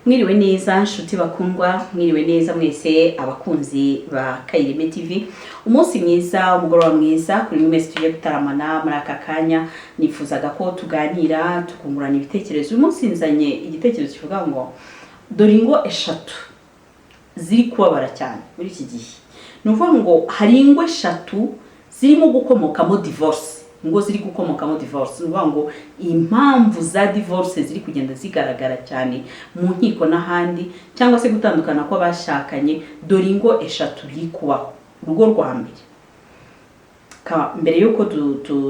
Mwiriwe neza nshuti bakundwa, mwiriwe neza mwese abakunzi ba Kayireme TV. Umunsi mwiza, umugoroba mwiza kuri mwese tugiye gutaramana muri aka kanya. Nifuzaga ko tuganira tukungurana ibitekerezo. Umunsi nzanye igitekerezo kivuga ngo dore ingo eshatu ziri kubabara cyane muri iki gihe. Nuvuga ngo hari ingo eshatu zirimo gukomokamo divorce. Ngo ziri gukomokamo divorce, nuvuga ngo impamvu za divorce ziri kugenda zigaragara cyane mu nkiko n'ahandi, cyangwa se gutandukana ko bashakanye. Dore ingo eshatu biri kubaho. Urugo rwa mbere yuko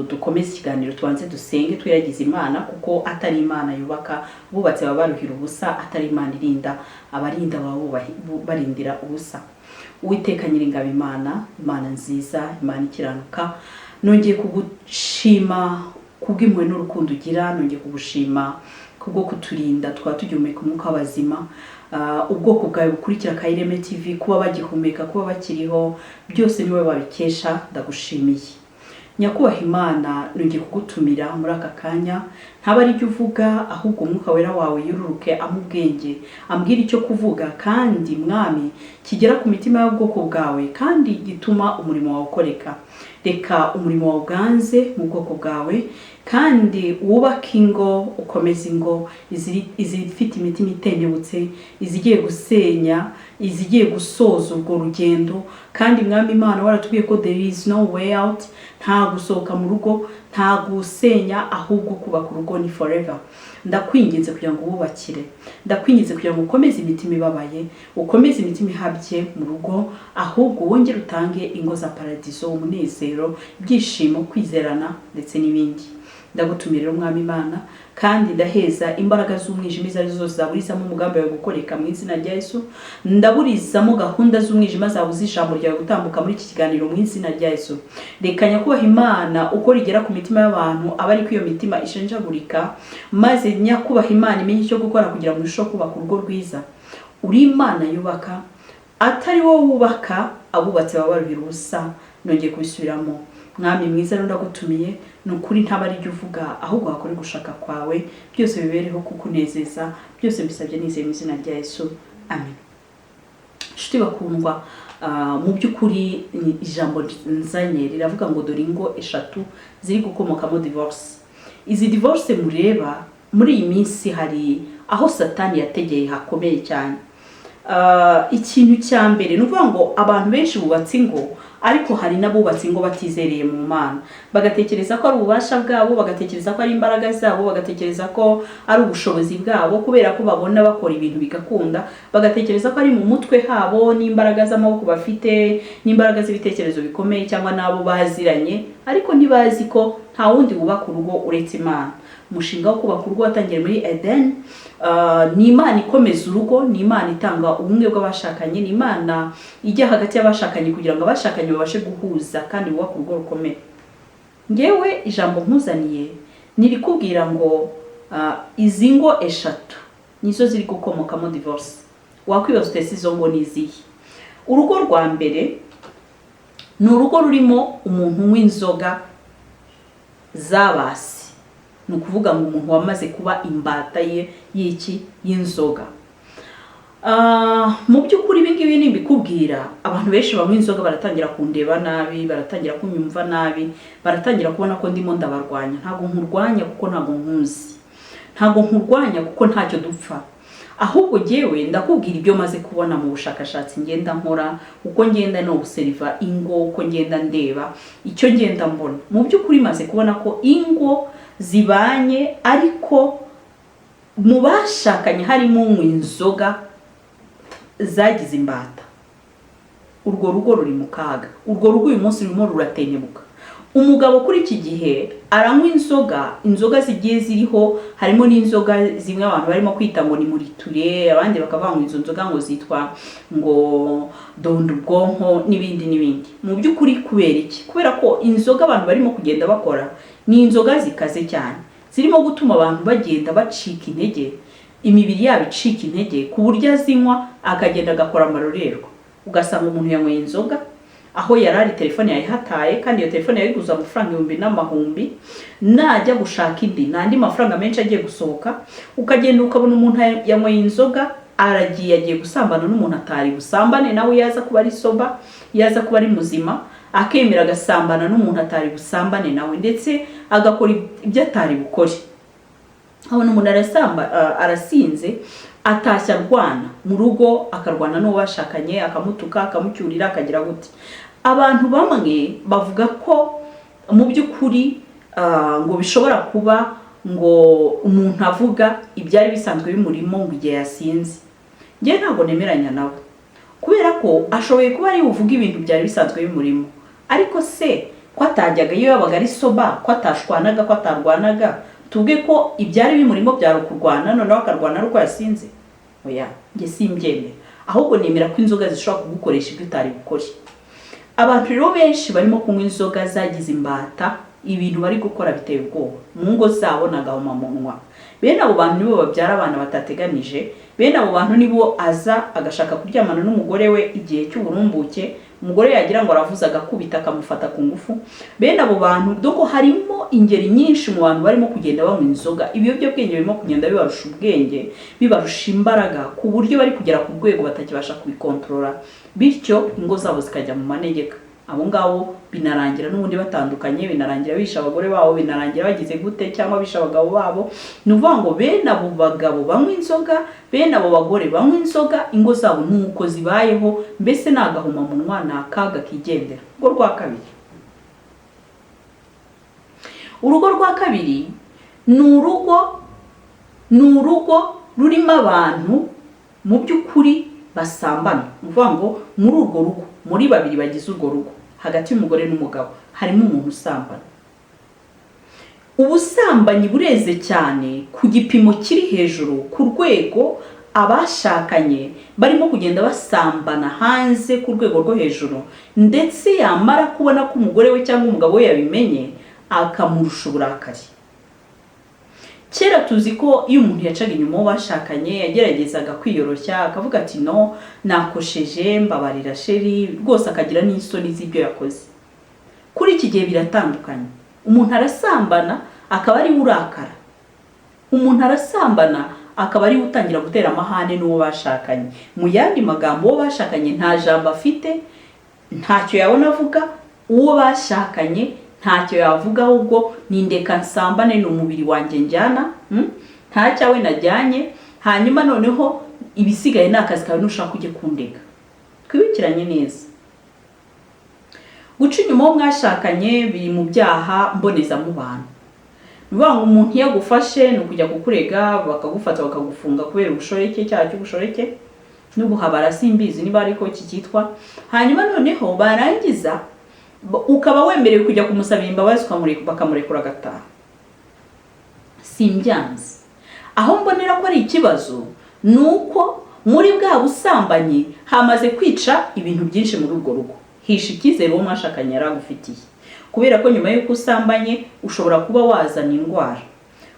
dukomeza ikiganiro tubanze dusenge twiragize Imana, kuko atari Imana yubaka bubatse babaruhira ubusa, atari Imana irinda abarinda barindira ubusa. Uwiteka Nyiringabo Imana nziza, Imana ikiranuka, nongeye kugushima kubw'impuhwe n'urukundo ugira, nongeye kugushima kubwo kuturinda twaba tugihumeka umwuka w'abazima. Ubwoko bwawe bukurikira Kayireme TV, kuba bagihumeka, kuba bakiriho, byose niwe babikesha. Ndagushimiye Nyakubahwa Imana, nongeye kugutumira muri aka kanya. Ntaba ari byo uvuga, ahubwo umwuka wera wawe yururuke amubwenge, ambwira icyo kuvuga, kandi Mwami kigera ku mitima y'ubwoko bwawe, kandi gituma umurimo wawe ukoreka. Reka umurimo wawe uganze mu bwoko bwawe, kandi wubake ingo, ukomeze ingo, izifite imitima itendebutse, izigiye gusenya, izigiye gusoza urwo rugendo. Kandi Mwami Imana, waratubwiye ko there is no way out, nta gusohoka mu rugo, nta gusenya, ahubwo kubaka urugo ni forever. Ndakwinginze kugira ngo wubakire, ndakwinginze kugira ngo ukomeze imitima ibabaye, ukomeze imitima ihabye mu rugo, ahubwo wongere utange ingo za paradiso, umunezero, ibyishimo, kwizerana ndetse n'ibindi. Ndagutumira Mwami Imana, kandi ndaheza imbaraga z'umwijima izo ari zose zaburizamo umugambi wawe gukoreka mu izina rya Yesu. Ndaburizamo gahunda z'umwijima zabuze ijambo ryawe gutambuka muri iki kiganiro mu izina rya Yesu. Reka Nyakubahwa Imana, uko rigera ku mitima y'abantu, aba ari ko iyo mitima ishenjagurika, maze Nyakubahwa Imana imenye icyo gukora kugira ngo urusheho kubaka urugo rwiza. Uri Imana yubaka, atari wowe wubaka abubatse babaruhira ubusa. Nongeye kubisubiramo. Mwami mwiza, ndagutumiye, nukuri ntaba ari byo uvuga, ahubwo hakore gushaka kwawe, byose bibereho kukunezeza. Byose mbisabye nizeye mu izina rya Yesu, amen. Nshuti bakundwa, mu by'ukuri ijambo nzanye riravuga ngo dore ingo eshatu ziri gukomokamo divorce. Izi divorce mureba muri iyi minsi hari aho Satani yategeye hakomeye cyane. Ikintu cya mbere nuvuga ngo abantu benshi bubatse ingo, ariko hari n'abubatse ingo batizereye mu Mana. Bagatekereza ko ari ububasha bwabo, bagatekereza ko ari imbaraga zabo, bagatekereza ko ari ubushobozi bwabo, kubera ko babona bakora ibintu bigakunda. Bagatekereza ko ari mu mutwe habo, n'imbaraga z'amaboko bafite, n'imbaraga z'ibitekerezo bikomeye, cyangwa nabo baziranye, ariko ntibazi ko nta wundi wubaka urugo uretse Imana. Umushinga wo kubaka urugo watangiye muri Eden. Ni Imana ikomeza urugo, ni Imana itanga ubumwe bw'abashakanye, ni Imana ijya hagati y'abashakanye kugira ngo abashakanye babashe guhuza kandi bubake urugo rukomeye. Ngewe ijambo nkuzaniye niri kubwira ngo izi ngo eshatu nizo ziri gukomokamo divorce. Wakwibaza utese izo ngo ni izihe? Urugo rwa mbere ni urugo rurimo umuntu w'inzoga zabasi. Ni ukuvuga ngo umuntu wamaze kuba imbata y'inzoga. Mu by'ukuri ibi ngibi nimbikubwira, abantu benshi banywa inzoga baratangira kundeba nabi, baratangira kunyumva nabi, baratangira kubona ko ndimo ndabarwanya. Ntabwo nkurwanya kuko ntabwo nkuzi, ntabwo nkurwanya kuko ntacyo dupfa, ahubwo jewe ndakubwira ibyo maze kubona mu bushakashatsi ngenda nkora, uko ngenda no guseriva ingo, uko ngenda ndeba, icyo ngenda mbona. Mu by'ukuri maze kubona ko ingo zibanye, ariko mu bashakanye harimo unywa inzoga zagize imbata. Urwo rugo ruri mu kaga. Urwo rugo uyu munsi rurimo ruratenyebuka. Umugabo kuri iki gihe aranywa inzoga zigiye ziriho, harimo n'inzoga zimwe abantu barimo kwita ngo ni muriture, abandi bakavuga ngo izo nzoga ngo zitwa ngo donda ubwonko n'ibindi. Mu by'ukuri kubera iki? Kubera ko inzoga abantu barimo kugenda bakora ni inzoga zikaze cyane, zirimo gutuma abantu bagenda bacika intege, imibiri yabo icika intege, ku buryo azinywa akagenda agakora amarorerwa. Ugasanga umuntu yanyweye inzoga, aho yarari telefone yayihataye, kandi iyo telefone yayiguza amafaranga 1000 najya gushaka indi nandi mafaranga menshi agiye gusohoka. Ukagenda ukabona umuntu yanyweye inzoga agiye gusambana n'umuntu atari gusambane, nawe yaza kuba ari soba, yaza kuba ari muzima, akemera agasambana n'umuntu atari gusambane nawe, ndetse agakora ibyo atari bukore. Abona umuntu arasinze, atashya arwana mu rugo, akarwana n'uwo bashakanye, akamutuka, akamucyurira, akagira gute. Abantu bamwe bavuga ko mu by'ukuri ngo bishobora kuba ngo umuntu avuga ibyari bisanzwe bimurimo ngo igihe yasinze. Ngiye ntabwo nemeranya nawe, kubera ko ashoboye kuba ari uvuga ibintu byari bisanzwe bimurimo, ariko se ko atajyaga iyo yabaga ari soba, ko atashwanaga, ko atarwanaga, tuvuge ko ibyari bimurimo byari kurwana noneho akarwana ari uko yasinze? Oya, nge simbyemera. Ahubwo nemera ko inzoga zishobora kugukoresha ibyo utari bukore. Abantu rero benshi barimo kunywa inzoga zagize imbata, ibintu bari gukora biteye ubwoba mu ngo zabo n'agahomamunwa. Bene abo bantu nibo babyara abana batateganije, bene abo bantu nibo aza agashaka kuryamana n'umugore we igihe cy'uburumbuke, umugore yagira ngo aravuza agakubita akamufata ku ngufu. Bene abo bantu doko harimo ingeri nyinshi mu bantu barimo kugenda banywa inzoga, ibiyobyabwenge birimo kugenda bibarusha ubwenge, bibarusha imbaraga ku buryo bari kugera ku rwego batakibasha kubikontorora, bityo ingo zabo zikajya mu manegeka. Abo ngabo binarangira n'ubundi batandukanye, binarangira bisha abagore babo, binarangira bagize gute cyangwa bisha abagabo babo. Nuvuga ngo bene abo bagabo banywa inzoga, bene abo bagore banywa inzoga, ingo zabo nuko zibayeho, mbese nagahuma munwa nakaga kigendera. Urugo rwa kabiri ni urugo rurimo abantu mu by'ukuri basambana. Nuvuga ngo muri urwo rugo, muri babiri bagize urwo rugo, hagati y'umugore n'umugabo harimo umuntu usambana. Ubusambanyi bureze cyane ku gipimo kiri hejuru, ku rwego abashakanye barimo kugenda basambana hanze ku rwego rwo hejuru, ndetse yamara kubona ko umugore we cyangwa umugabo we yabimenye akamurusha uburakari. Kera tuzi ko iyo umuntu yacaga inyuma bashakanye yageragezaga kwiyoroshya, akavuga ati no nakosheje, mbabarira sheri, rwose akagira n'isoni z'ibyo yakoze. Kuri iki gihe biratandukanye. Umuntu arasambana akaba ari urakara, umuntu arasambana akaba ari utangira gutera amahane n'uwo bashakanye. Mu yandi magambo, uwo bashakanye nta jambo afite, ntacyo yabona avuga, uwo bashakanye ntacyo yavuga, ahubwo nindeka nsambane n'umubiri wanjye njyana, nta cyawe najyanye, hanyuma noneho ibisigaye nakazi kawe nushaka kujye kundega. Twibukiranye neza, guca inyuma mwashakanye biri mu byaha mboneza mu bantu. Nuvuga ngo umuntu yagufashe no kujya kukurega, bakagufata bakagufunga kubera ubushoreke, cyaha cy'ubushoreke n'ubuhabara, simbizi niba ariko kikitwa. Hanyuma noneho barangiza ukaba wemerewe kujya kumusabira imbabazi, bakamurekura agataha. Simbyanze. Aho mbonera ko ari ikibazo nuko muri bwa busambanyi hamaze kwica ibintu byinshi muri urwo rugo. Hisha icyizere uwo mwashakanye yaragufitiye, kubera ko nyuma y'uko usambanye ushobora kuba wazana indwara,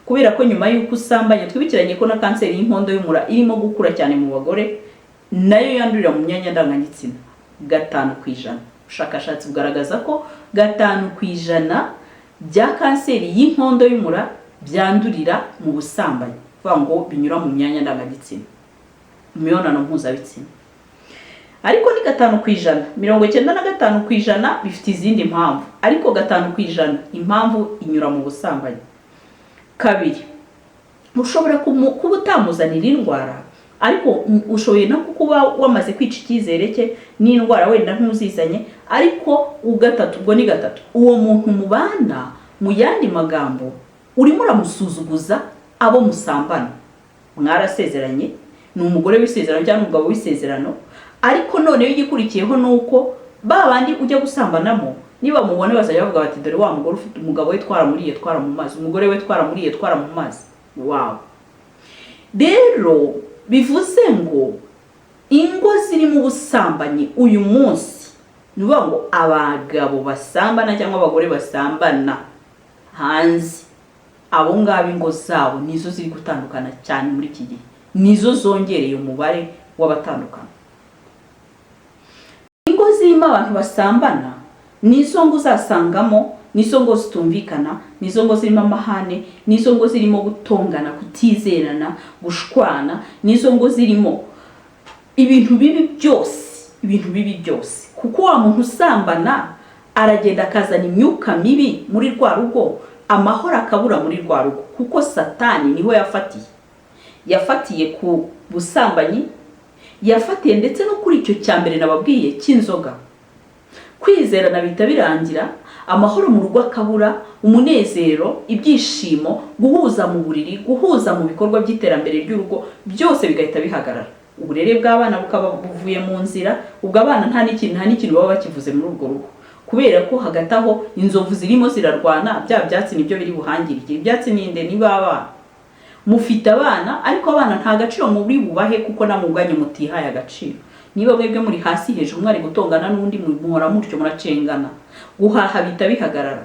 kubera ko nyuma y'uko usambanye twibukiranye ko na kanseri y'inkondo y'umura irimo gukura cyane mu bagore, nayo yandurira mu myanya ndangagitsina 5%. Ubushakashatsi bugaragaza ko 5% bya kanseri y'inkondo y'umura byandurira mu busambanyi, vuga ngo binyura mu myanya ndangagitsina, imibonano mpuzabitsina. Ariko ni 5%, 95% bifite izindi mpamvu, ariko 5% impamvu inyura mu busambanyi. Kabiri, ushobora kuba utamuzanira indwara, ariko ushoboye no kuba wamaze kwica icyizere cye n'indwara wenda ntuzizanye, ariko ubwo ni 3. Uwo muntu mubana, mu yandi magambo, urimo uramusuzuguza abo musambana. Mwarasezeranye, ni umugore w'isezerano cyangwa umugabo w'isezerano, ariko none igikurikiyeho nuko babandi ujya gusambanamo niba mubone bazajya bavuga bati dore wa mugore ufite umugabo we twara mu mazi, umugore we twara mu mazi. Wow. Rero bivuze ngo ingo ziri mu busambanyi uyu munsi, nuvuga ngo abagabo basambana cyangwa abagore basambana hanze, abo ngabo ingo zabo nizo ziri gutandukana cyane muri iki gihe, nizo zongereye umubare w'abatandukana. Ingo zirimo abantu basambana nizo ngo uzasangamo nizo ngo zitumvikana, nizo ngo zirimo amahane, nizo ngo zirimo gutongana, kutizerana, gushwana, nizo ngo zirimo ibintu bibi byose, kuko wa muntu usambana aragenda akazana imyuka mibi muri rwa rugo, amahoro akabura muri rwa rugo, kuko Satani niho yafatiye ku busambanyi, yafatiye ndetse no kuri icyo cyambere nababwiye cy'inzoga. Kwizerana bita birangira, amahoro mu rugo akabura, umunezero, ibyishimo, guhuza mu buriri, guhuza mu bikorwa by'iterambere ry'urugo, byose bigahita bihagarara. Uburere bw'abana bukaba buvuye mu nzira, ubwo abana nta n'ikintu baba bakivuze muri urwo rugo, kubera ko hagati aho inzovu zirimo zirarwana, bya byatsi nibyo biri buhangirike. Ibyatsi ninde? niba abana mufite abana, ariko abana nta gaciro muri bubahe, kuko namubwanye mutihaye agaciro. Niba mwebwe muri hasi hejuru mwari gutongana n'undi, muhora mutyo muracengana, guhaha bita bihagarara,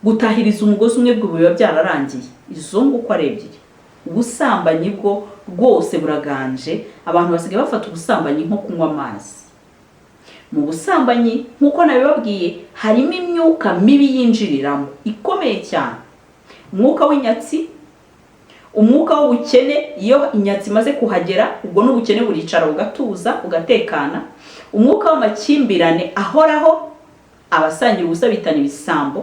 gutahiriza umugozi umwe bwo biba byararangiye. Izo nguko ari ebyiri. Ubusambanyi bwo rwose buraganje, abantu basigaye bafata ubusambanyi nko kunywa amazi. Mu busambanyi nkuko nabibabwiye harimo imyuka mibi yinjiriramo ikomeye cyane. Umwuka w'inyatsi, umwuka w'ubukene, iyo inyatsi imaze kuhagera ubwo n'ubukene buricara ugatuza ugatekana. Umwuka w'amakimbirane ahoraho, abasangira ubusa bitana ibisambo.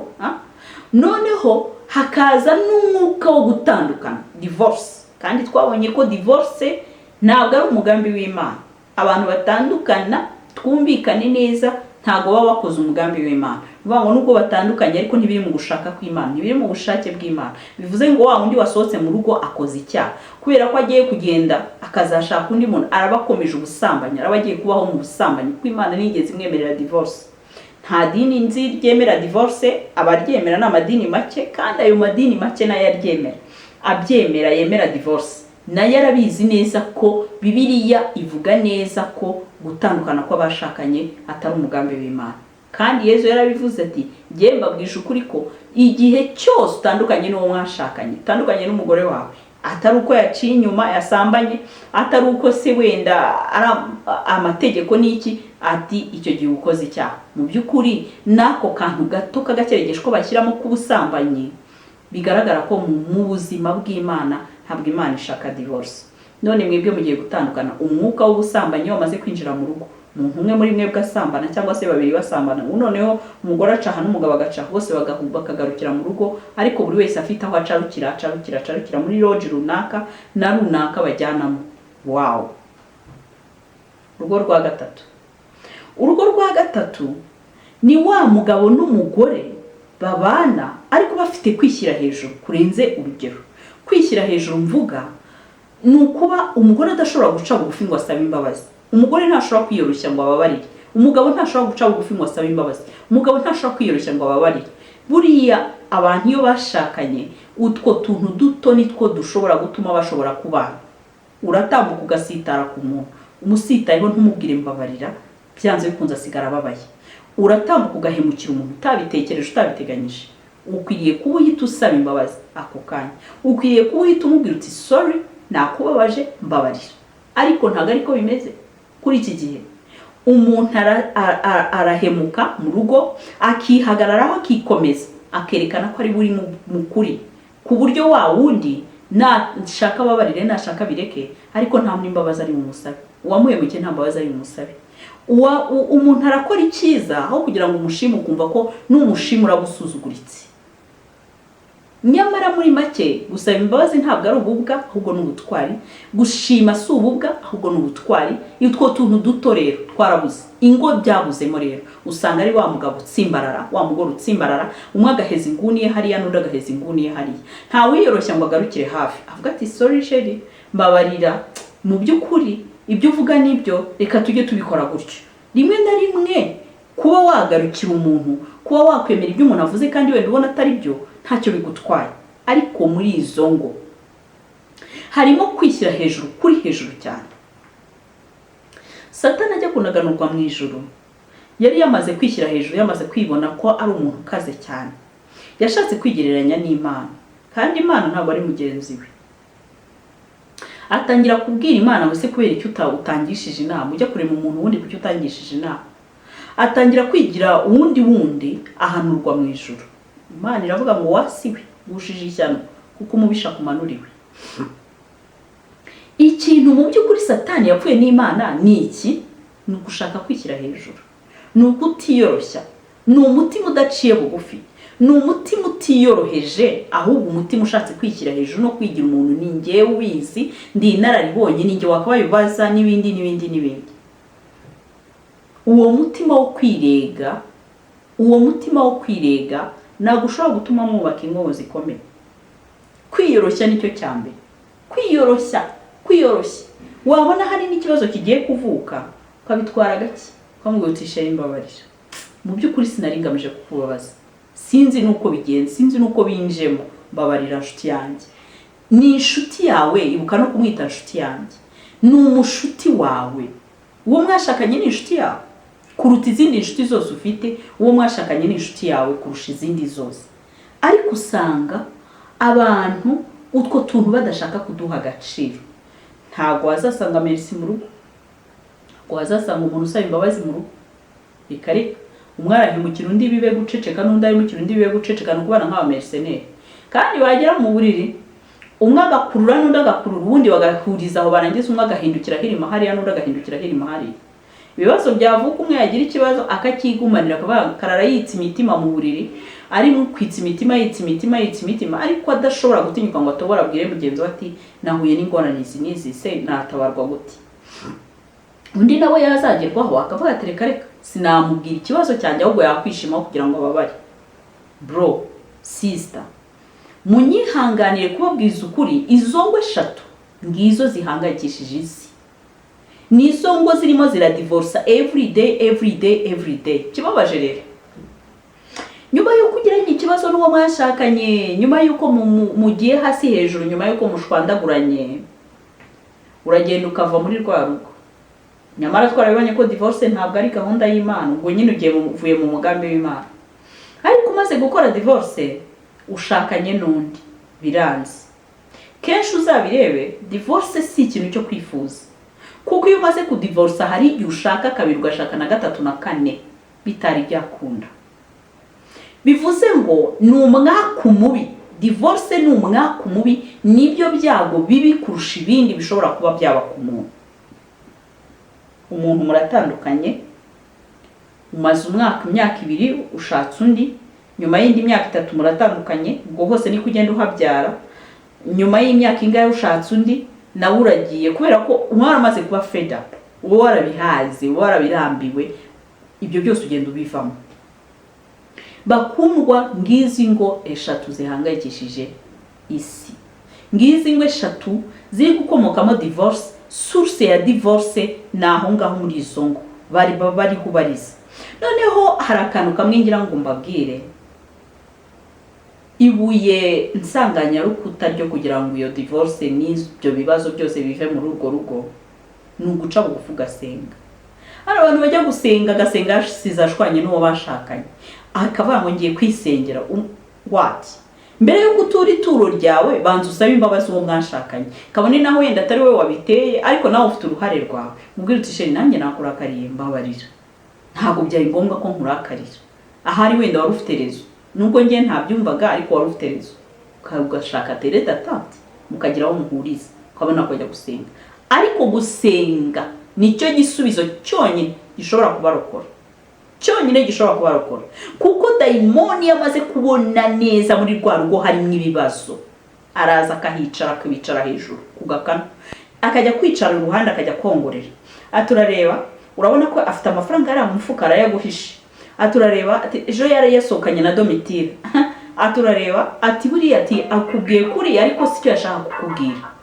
Noneho hakaza n'umwuka wo gutandukana, divorce. Kandi twabonye ko divorce ntabwo ari umugambi w'Imana. Abantu batandukana twumvikane neza, ntago baba bakoze umugambi w'Imana. Bivuga nubwo batandukanye ariko ntibiri mu gushaka kw'Imana, ntibiri mu bushake bw'Imana. Bivuze ngo wa undi wasohotse mu rugo akoze icyaha, kubera ko agiye kugenda akazashaka undi muntu, arabakomeje ubusambanyi, arabagiye kubaho mu busambanyi, kuko Imana nigeze imwemerera divorce. Nta dini nzi ryemera divorce, abaryemera n'amadini make, kandi ayo madini make nayo abyemera yemera divorce. Nayo arabizi neza ko Bibiliya ivuga neza ko gutandukana kw'abashakanye atari umugambi w'Imana. Kandi Yesu yarabivuze ati, "Ngiye mbabwisha ukuri ko igihe cyose utandukanye n'uwo mwashakanye, utandukanye n'umugore wawe, atari uko yaciye inyuma yasambanye, atari uko se wenda amategeko n'iki, ati icyo gihe ukoze icyaha." Mu by'ukuri nako kantu gato k'agakeregesho ko bashyiramo k'ubusambanyi, bigaragara ko mu buzima bw'Imana ntabwo Imana ishaka divorce. None mwebwe mugiye gutandukana, umwuka w'ubusambanyi wamaze kwinjira mu rugo, umuntu umwe muri mwebwe asambana cyangwa se babiri basambana, noneho umugore acaha n'umugabo agacaha, bose bakagarukira mu rugo, ariko buri wese afite aho acarukira muri lodge runaka na runaka bajyanamo. Wow! Urugo rwa gatatu. Urugo rwa gatatu ni wa mugabo n'umugore babana ariko bafite kwishyira hejuru kurenze urugero. Kwishyira hejuru mvuga ni ukuba umugore adashobora guca bugufi ngo asabe imbabazi. Umugore ntashobora kwiyoroshya ngo ababarire. Umugabo ntashobora guca bugufi ngo asabe imbabazi. Umugabo ntashobora kwiyoroshya ngo ababarire. Buriya abantu iyo bashakanye, utwo tuntu duto nitwo dushobora gutuma bashobora kubana. Uratambuka ugasitara ku muntu, umusitayeho ntumubwire mbabarira, byanze bikunze asigara ababaye. Uratambuka ugahemukira umuntu utabitekereje, utabiteganyije, ukwiriye kuba uhita usaba imbabazi ako kanya. Ukwiriye kuba uhita umubwira uti sorry, nakubabaje, mbabarira. Ariko ntago ariko bimeze kuri iki gihe. Umuntu arahemuka mu rugo, akihagararaho, akikomeza, akerekana ko ari buri mukuri, ku buryo wa wundi nashaka babarire, nashaka bireke, ariko nta mwimbabazi ari umusabe. Uwamuhemukiye nta mbabazi ari umusabe. Umuntu arakora icyiza aho kugira ngo umushime, ukumva ko n'umushime uragusuzuguritse. Nyamara muri make gusaba imbabazi ntabwo ari ububwa, ahubwo n'ubutwari. Gushima si ububwa, ahubwo n'ubutwari. Utwo tuntu duto rero twarabuze, ingo byabuzemo rero. Usanga ari wa mugabo utsimbarara, wa mugore utsimbarara, umwe agaheza inguni ye hariya n'undi agaheza inguni ye hariya. Nta wiyoroshya ngo agarukire hafi, avuga ati sorry sheri, mbabarira, mu by'ukuri ibyo uvuga nibyo, reka tujye tubikora gutyo. Rimwe na rimwe kuba wagarukira umuntu, kuba wakwemera ibyo umuntu avuze kandi wenda ubona atari byo, ntacyo bigutwaye. Ariko muri izo ngo harimo kwishyira hejuru, kuri hejuru cyane. Satani ajya kunaganurwa mu ijuru, yari yamaze kwishyira hejuru, yamaze kwibona ko ari umuntu ukaze cyane. Yashatse kwigereranya n'Imana, kandi Imana ntabwo ari mugenzi we. Atangira kubwira Imana ngo se kubera icyo utangishije inama, ujya kurema umuntu wundi kucyo utangishije inama. Atangira kwigira wundi ahanurwa mu ijuru. Imana iravuga ngo wasiwe gushije ishyano kuko umubisha kumanuriwe. Ikintu mu by'ukuri Satani yapfuye n'Imana ni iki? Ni ugushaka kwishyira hejuru, ni ukutiyoroshya, ni umutima udaciye bugufi, ni umutima utiyoroheje, ahubwo umutima ushatse kwishyira hejuru no kwigira umuntu ni njyewe ubizi, ndi inararibonye, ni njye wakabaye ubaza n'ibindi. Uwo mutima wo kwirega ntabwo ushobora gutuma mwubaka ingo zikomeye. Kwiyoroshya nicyo cyambere. Kwiyoroshya. Wabona hari n'ikibazo kigiye kuvuka, ukabitwara gake, ukamwihutisha imbabarira. Mu by'ukuri sinari ngamije kukubabaza. Sinzi nuko bigenze, sinzi nuko binjemo, mbabarira nshuti yanjye. Ni inshuti yawe, ibuka no kumwita nshuti yanjye. Ni umushuti wawe. Uwo mwashakanye ni inshuti yawe. Kuruta izindi inshuti zose ufite, uwo mwashakanye ni inshuti yawe kurusha izindi zose. Ariko usanga abantu utwo tuntu badashaka kuduha agaciro. Ntabwo wazasanga merci mu rugo, ntabwo wazasanga umuntu usaba imbabazi mu rugo. Reka umwarahimukira undi bibe guceceka n'undi arimo undi bibe guceceka no kubana nk'aba mercenaire. Kandi bagera mu buriri umwe agakurura n'undi agakurura, ubundi bagahuriza aho barangiza umwe agahindukira hirima hariya n'undi agahindukira hirima hariya. Ibibazo byavuka umwe yagira ikibazo akakigumanira karara yitsa imitima mu buriri, ari mu kwitsa imitima ariko adashobora gutinyuka ngo atobora abwire mugenzi we ati nahuye n'ingorane n'izi se natabarwa gute. Undi nawe yazagerwaho akavuga ati reka sinamubwira ikibazo cyanjye ahubwo yakwishima kugira ngo ababare. Bro, sister, munyihanganire kubabwiza ukuri, izo ngo 3 ngizo zihangayikishije isi. Nizo ngo zirimo ziradivorsa every day. Kibabaje rero. Nyuma yo kugira ikibazo n'uwo mwashakanye, nyuma yuko mugiye hasi hejuru, nyuma yuko mushwandaguranye, uragenda ukava muri rwa rugo. Nyamara twarabibonye ko divorce ntabwo ari gahunda y'Imana, ubwo nyine uvuye mu mugambi w'Imana. Ariko umaze gukora divorce ushakanye n'undi biranze. Kenshi uzabirebe, divorce si ikintu cyo kwifuza. Kuko iyo umaze kudivorce hari igihe ushaka kabiri ugashaka na gatatu na kane bitari byakunda. Bivuze ngo ni umwaku mubi. Divorce ni umwaku mubi, nibyo byago bibi kurusha ibindi bishobora kuba byaba ku muntu. Umuntu muratandukanye, umaze imyaka 2 ushatse undi, nyuma y'indi myaka 3 muratandukanye, ubwo hose ni kugenda uhabyara. Nyuma y'imyaka ingahe ushatse undi, nawe uragiye kubera ko umwaramaze kuba fed up, uwo warabihaze, warabirambiwe, ibyo byose ugenda ubivamo. Bakundwa, ngizi ngo 3 zihangayikishije isi. Ngizi ngo 3 ziri gukomokamo divorce. Source ya divorce naho ngaho muri izo ngo bari kubariza. Noneho hari akantu kamwe ngira ngo mbabwire. Ibuye nsanganya rukuta ryo kugira ngo iyo divorce n'ibyo bibazo byose bive muri urwo rugo ni uguca bugufi ugasenga. Hari abantu bajya gusenga, agasenga sizashwanye n'uwo bashakanye, akavuga ngo ngiye kwisengera. What? Mbere yo gutura ituro ryawe banza usabe imbabazi uwo mwashakanye, kabone naho wenda atari we wabiteye, ariko nawe ufite uruhare rwawe. Mubwire uti sheri nanjye nakurakariye mbabarira, ntabwo byari ngombwa ko nkurakarira. Ahari wenda wari ufite rezo, nubwo ngiye ntabyumvaga ariko wari ufite rezo, ukagashaka tereta tante mukagira aho muhuriza, ukabona kujya gusenga. Ariko gusenga nicyo gisubizo cyonyine gishobora kubarokora, kuko dayimoni yamaze kubona neza muri rwa rugo harimo ibibazo, araza akahicara akabicara hejuru kugakana, akajya kwicara uruhande akajya kongorera. Aturareba, urabona ko afite amafaranga ari mu mufuka arayaguhishe. Aturareba ati ejo yari yasohokanye na Domitire. Aturareba ati buriya ati akubwiye kuri ariko sicyo yashaka kukubwira.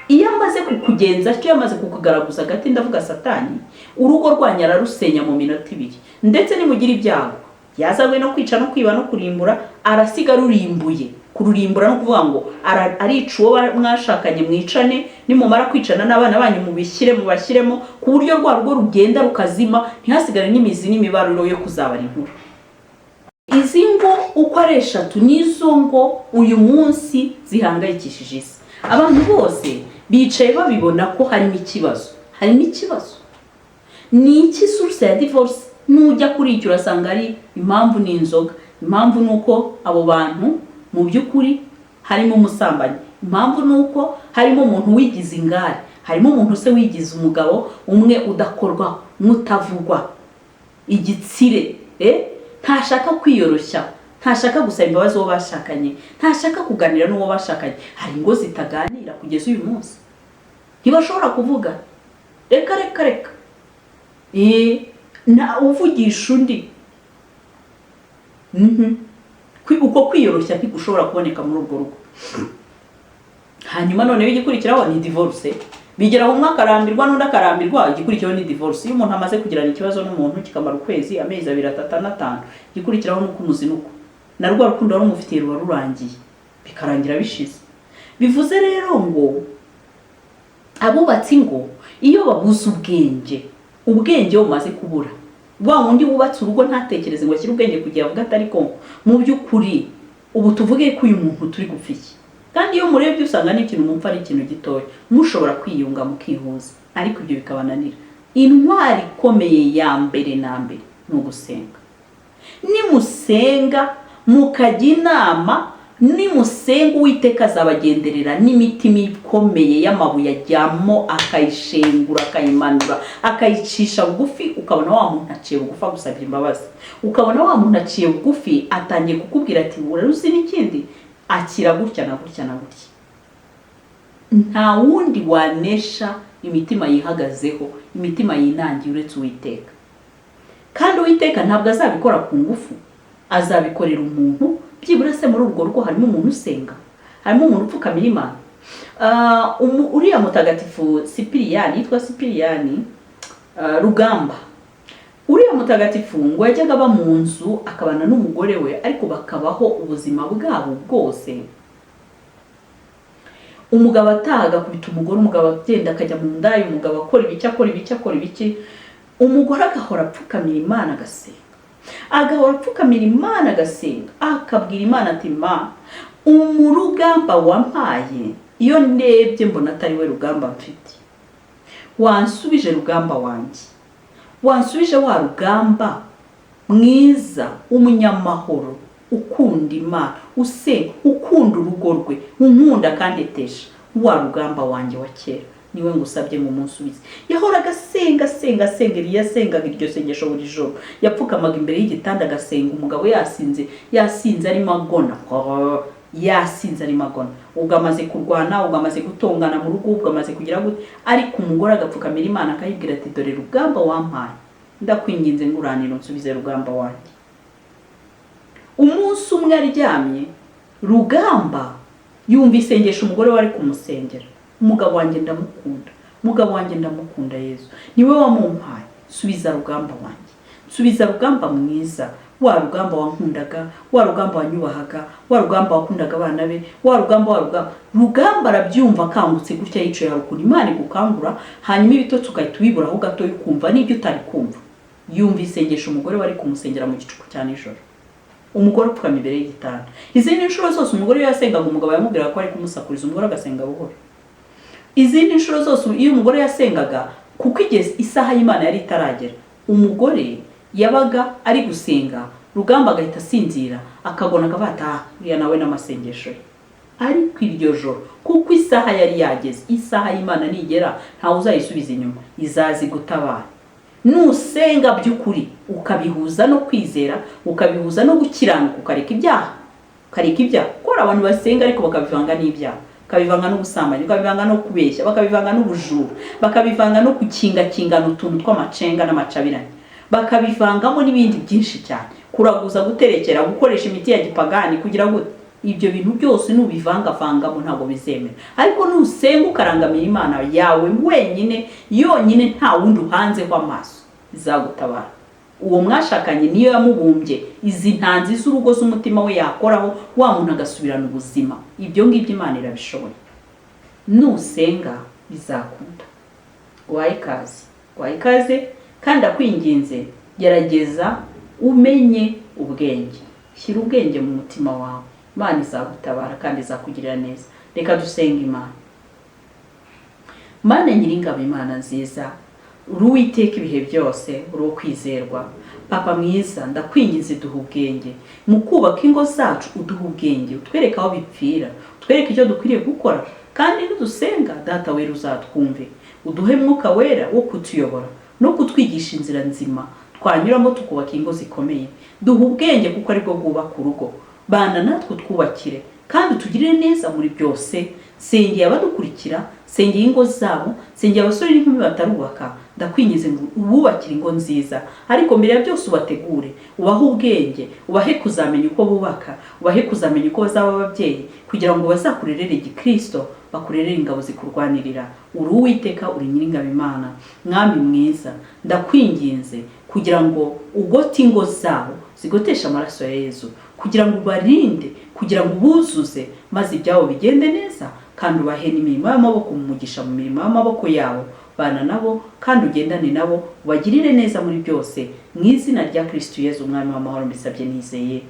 Iyo amaze kukugenza cyo yamaze kukugaragaza gati ndavuga Satani, urugo rwanyara rusenya mu minota 2. Ndetse nimugira ibyago yazagwe no kwica no kwiba no kurimbura, arasiga rurimbuye. Kururimbura no kuvuga ngo arica uwo mwashakanye mwicane, nimumara kwicana n'abana banyu mubashyiremo ku buryo rwa rugo rugenda rukazima, ntihasigare n'imizi n'imibaruro yo kuzabara inkuru. Izi ngo uko ari 3 nizo ngo uyu munsi zihangayikishije isi. Abantu bose bicaye babibona ko harimo ikibazo. Ni iki source ya divorce? Nujya kuri icyo urasanga ari impamvu n'inzoga, impamvu nuko abo bantu mu by'ukuri harimo umusambanyi, impamvu nuko harimo umuntu wigize ingare, harimo umuntu se wigize umugabo umwe udakorwa mutavugwa igitsire, ntashaka kwiyoroshya, ntashaka gusaba imbabazi uwo bashakanye, ntashaka kuganira n'uwo bashakanye. Hari ingo zitaganira kugeza uyu munsi, ntibashobora kuvuga, reka na uvugisha undi. Uko kwiyoroshya ntigushobora kuboneka muri urwo rugo. Hanyuma none bigikurikiraho ni divorce, bigeraho umwe akarambirwa n'undi akarambirwa, igikurikiraho ni divorce. Iyo umuntu amaze kugirana ikibazo n'umuntu kikamara ukwezi, amezi 2, 3, 5, igikurikiraho nuko umuzinuko na rwa rukundo wari umufitiye ruba rurangiye, bikarangira bishize. Bivuze rero ngo abubatsi ngo iyo babuze ubwenge bumaze kubura, wa wundi wubatse urugo ntatekereze ngo ashyire ubwenge kugira avuga ati ariko mu by'ukuri ubu tuvuge ko uyu muntu turi gupfiki. Kandi iyo murebye usanga n'ikintu mumfa ari ikintu gitoya, mushobora kwiyunga mukihuza, ariko ibyo bikabananira. Intwari ikomeye ya mbere na mbere ni ugusenga. Nimusenga mukajya inama, nimusenga Uwiteka azabagenderera n'imitima ikomeye y'amabuye ajyamo akayishengura, akayimanura, akayicisha bugufi. Ukabona wa muntu aciye bugufi gusabira imbabazi, ukabona wa muntu aciye bugufi atangiye kukubwira ati uraruzi n'ikindi, akira gutya na gutya na gutya. Nta wundi wanesha imitima yihagazeho, imitima yinangiye uretse Uwiteka. Kandi Uwiteka ntabwo azabikora ku ngufu, azabikorera umuntu. Byibura se muri urwo rugo harimo umuntu usenga, harimo umuntu upfukamira Imana. Uriya mutagatifu Sipiriyani, yitwa Sipiriyani Rugamba. Uriya mutagatifu ngo yajyaga aba mu nzu akabana n'umugore we, ariko bakabaho ubuzima bwabo bwose. Umugabo atahaga kubita umugore, umugabo agenda akajya mu ndayi, umugabo akora ibiki, umugore agahora apfukamira Imana agasenga, agahora apfukamira Imana agasenga, akabwira Imana ati ma umurugamba wampaye, iyo ndebye mbona atari we rugamba mfite, wansubije rugamba wanjye, wansubije wa rugamba mwiza, umunyamahoro, ukunda Imana, usenga, ukunda urugo rwe, unkunda kandi etesha, wa rugamba wanjye wa kera niwe ngusabye mu munsi ubizi. Yahoraga asenga, yasengaga iryo sengesho buri joro, yapfukamaga imbere y'igitanda agasenga. Umugabo yasinze ari magona, ubwo amaze kurwana, ubwo amaze gutongana mu rugo, ubwo amaze kugira gute, ariko umugore agapfukamira Imana akayibwira ati dore rugamba wampaye, ndakwinginze nguranira unsubize rugamba wanjye. Umunsi umwe aryamye, Rugamba yumva isengesho umugore wari kumusengera, umugabo wanjye ndamukunda Yesu, niwe wamumpaye, subiza rugamba wanjye, subiza rugamba mwiza, wa rugamba wankundaga, wa rugamba wanyubahaga, wa rugamba wakundaga abana be, wa rugamba arabyumva akangutse gutya yicaye haruguru. Imana igukangura, hanyuma ibitotsi ugahita ubiburaho gato ukumva n'ibyo utari kumva. Yumva isengesho umugore wari kumusengera mu gicuku cya nijoro, umugore upfukamye imbere y'igitanda. Izindi nshuro zose umugore yasengaga, umugabo yamubwiraga ko ari kumusakuriza, umugore agasenga buhoro. Izindi nshuro zose iyo umugore yasengaga, kuko igeze isaha y'Imana yari itaragera, umugore yabaga ari gusenga, Rugamba agahita asinzira, akagona akavata uriya nawe n'amasengesho ye. Ariko iryo joro, kuko isaha yari yageze, isaha y'Imana nigera ntawe uzayisubiza inyuma, izazi gutabara. Nusenga by'ukuri ukabihuza no kwizera, ukabihuza no gukiranuka, ukareka ibyaha, kora abantu basenga ariko bakabivanga n'ibyaha, bakabivanga n'ubusambanyi, bakabivanga no kubeshya, bakabivanga n'ubujura, bakabivanga no kukingakingana utuntu tw'amacenga n'amacabiranye, bakabivangamo n'ibindi byinshi cyane, kuraguza, guterekera, gukoresha imiti ya gipagani, kugira gute. Ibyo bintu byose nubivangavangamo ntabwo bizemera. Ariko nusenga ukarangamira Imana yawe wenyine, yonyine, nta wundi uhanzeho amaso, izagutabara. Uwo mwashakanye niyo yamubumbye, izi ntanzi z'urugo z'umutima we yakoraho, wa muntu agasubirana ubuzima. Ibyo ngibyo Imana irabishoboye. Nusenga bizakunda. Guhaye ikaze kandi akwinginze, gerageza umenye ubwenge, shyira ubwenge mu mutima wawe, Imana izagutabara kandi izakugirira neza. Reka dusenga Imana. Mana nyiringabo, Imana nziza, uri Uwiteka ibihe byose, uri ukwizerwa, papa mwiza ndakwingize duha ubwenge mu kubaka ingo zacu, uduha ubwenge utwereka aho bipfira, utwereka icyo dukwiriye gukora, kandi nidusenga data wera uzatwumve, uduhe mwuka wera wo kutuyobora no kutwigisha inzira nzima twanyuramo tukubaka ingo zikomeye. Duha ubwenge kuko aribwo bwubaka urugo, bana natwe twubakire kandi tugirire neza muri byose. Sengeye abadukurikira, sengeye ingo zabo, sengeye abasore n'inkumi batarubaka, ndakwingize ngo ububakire ingo nziza, ariko mbere ya byose ubategure, ubahe ubwenge, ubahe kuzamenya uko bubaka, ubahe kuzamenya uko bazaba ababyeyi, kugira ngo bazakurerere gikristo, bakurerere ingabo zikurwanirira. Uri Uwiteka, uri Nyiringabo Imana, Mwami mwiza, ndakwinginze kugira ngo ugote ingo zabo zigotesha amaraso ya Yezu, kugira ngo ubarinde, kugira ngo ubuzuze, maze ibyabo bigende neza, kandi ubahe n'imirimo y'amaboko umugisha mu mirimo y'amaboko yabo. Bana nabo kandi ugendane nabo, ubagirire neza muri byose, mu izina rya Kristo Yezu Umwami w'amahoro mbisabye nizeye.